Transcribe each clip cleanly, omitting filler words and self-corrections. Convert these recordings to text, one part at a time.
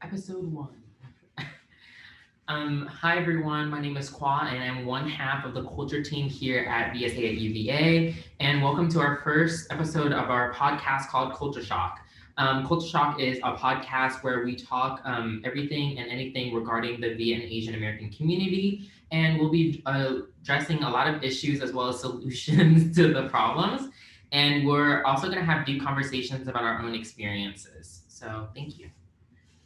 Episode 1. Hi everyone, my name is Kwa and I'm one half of the culture team here at VSA at UVA. And welcome to our first episode of our podcast called Culture Shock. Culture Shock is a podcast where we talk everything and anything regarding the Viet and Asian American community. And we'll be addressing a lot of issues as well as solutions to the problems. And we're also going to have deep conversations about our own experiences. So thank you.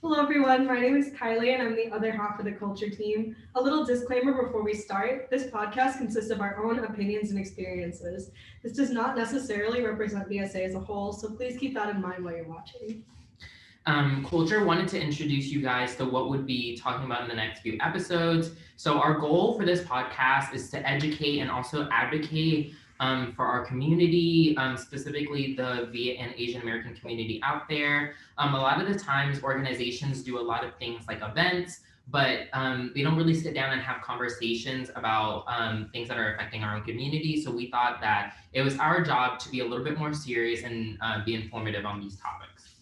Hello, everyone. My name is Kylie, and I'm the other half of the culture team. A little disclaimer before we start: this podcast consists of our own opinions and experiences. This does not necessarily represent VSA as a whole, so please keep that in mind while you're watching. Culture wanted to introduce you guys to what we'd be talking about in the next few episodes. So, our goal for this podcast is to educate and also advocate for our community, specifically the Viet and Asian American community out there. A lot of the times, organizations do a lot of things like events, but they don't really sit down and have conversations about things that are affecting our own community. So, we thought that it was our job to be a little bit more serious and be informative on these topics.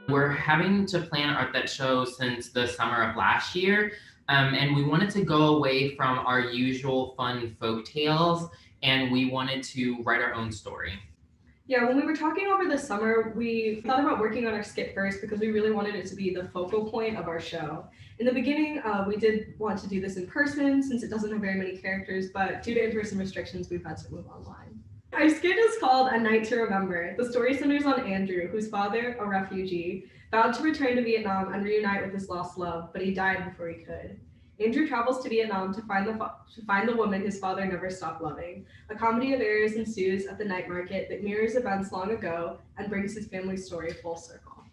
We're having to plan our Tet Show since the summer of last year, and we wanted to go away from our usual fun folk tales, and we wanted to write our own story. Yeah, when we were talking over the summer, we thought about working on our skit first because we really wanted it to be the focal point of our show. In the beginning, we did want to do this in person since it doesn't have very many characters, but due to in-person restrictions, we've had to move online. Our skit is called A Night to Remember. The story centers on Andrew, whose father, a refugee, vowed to return to Vietnam and reunite with his lost love, but he died before he could. Andrew travels to Vietnam to find the woman his father never stopped loving. A comedy of errors ensues at the night market that mirrors events long ago and brings his family's story full circle.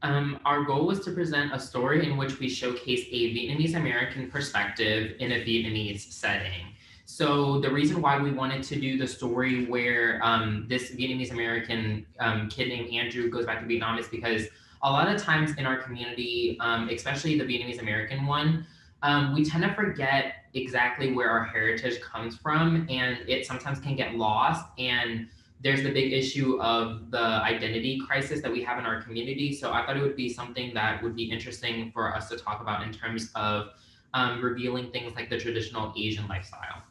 Our goal was to present a story in which we showcase a Vietnamese American perspective in a Vietnamese setting. So the reason why we wanted to do the story where this Vietnamese American kid named Andrew goes back to Vietnam is because a lot of times in our community, especially the Vietnamese American one, we tend to forget exactly where our heritage comes from, and it sometimes can get lost. And there's the big issue of the identity crisis that we have in our community. So I thought it would be something that would be interesting for us to talk about in terms of revealing things like the traditional Asian lifestyle.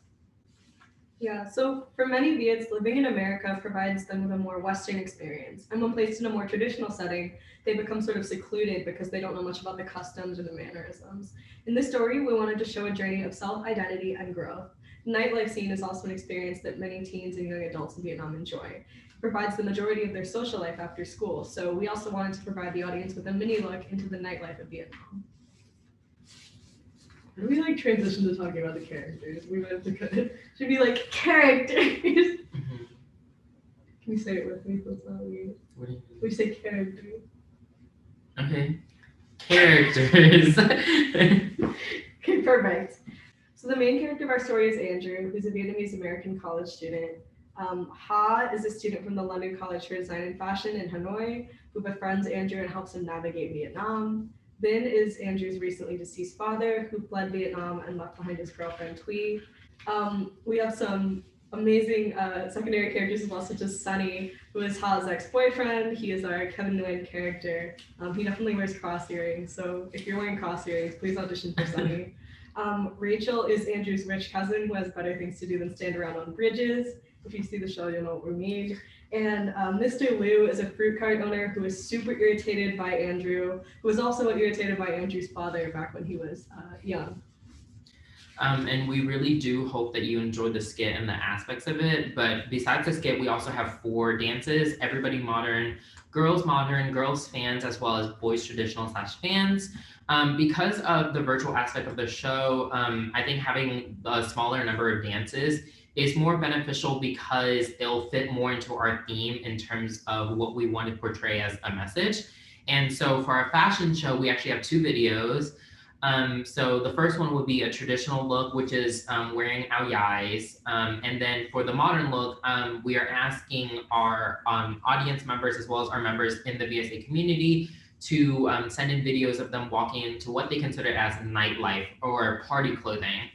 Yeah, so for many Viets, living in America provides them with a more Western experience. And when placed in a more traditional setting, they become sort of secluded because they don't know much about the customs or the mannerisms. In this story, we wanted to show a journey of self identity and growth. The nightlife scene is also an experience that many teens and young adults in Vietnam enjoy. It provides the majority of their social life after school. So we also wanted to provide the audience with a mini look into the nightlife of Vietnam. How do we like transition to talking about the characters? We might have to cut it. Should be like characters. Mm-hmm. Can you say it with me so it's not weird? What do you mean? We say characters. Okay. Characters. Okay, perfect. So the main character of our story is Andrew, who's a Vietnamese American college student. Ha is a student from the London College for Design and Fashion in Hanoi, who befriends Andrew and helps him navigate Vietnam. Vin is Andrew's recently deceased father, who fled Vietnam and left behind his girlfriend Thuy. We have some amazing secondary characters as well, such as Sunny, who is Ha's ex-boyfriend. He is our Kevin Nguyen character. He definitely wears cross earrings, so if you're wearing cross earrings, please audition for Sunny. Rachel is Andrew's rich cousin who has better things to do than stand around on bridges. If you see the show, you'll know what we mean. And Mr. Liu is a fruit cart owner who is super irritated by Andrew, who was also irritated by Andrew's father back when he was young. And we really do hope that you enjoyed the skit and the aspects of it. But besides the skit, we also have 4 dances: Everybody Modern, Girls Fans, as well as Boys Traditional / Fans. Because of the virtual aspect of the show, I think having a smaller number of dances is more beneficial because it'll fit more into our theme in terms of what we want to portray as a message. And so for our fashion show, we actually have 2 videos. So the first one would be a traditional look, which is wearing ao dais. And then for the modern look, we are asking our audience members as well as our members in the VSA community to send in videos of them walking into what they consider as nightlife or party clothing.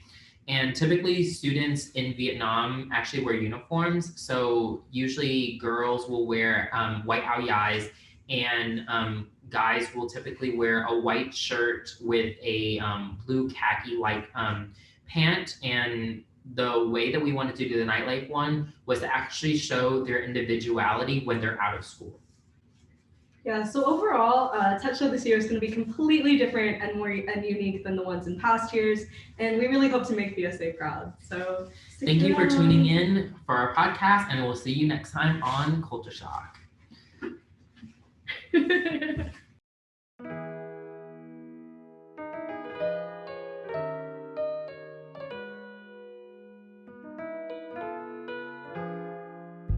And typically students in Vietnam actually wear uniforms. So usually girls will wear white ao dais, and guys will typically wear a white shirt with a blue khaki like pant. And the way that we wanted to do the nightlife one was to actually show their individuality when they're out of school. Yeah, so overall, Tet Show this year is going to be completely different and more and unique than the ones in past years, and we really hope to make VSA proud. So Thank you for tuning in for our podcast, and we'll see you next time on Culture Shock.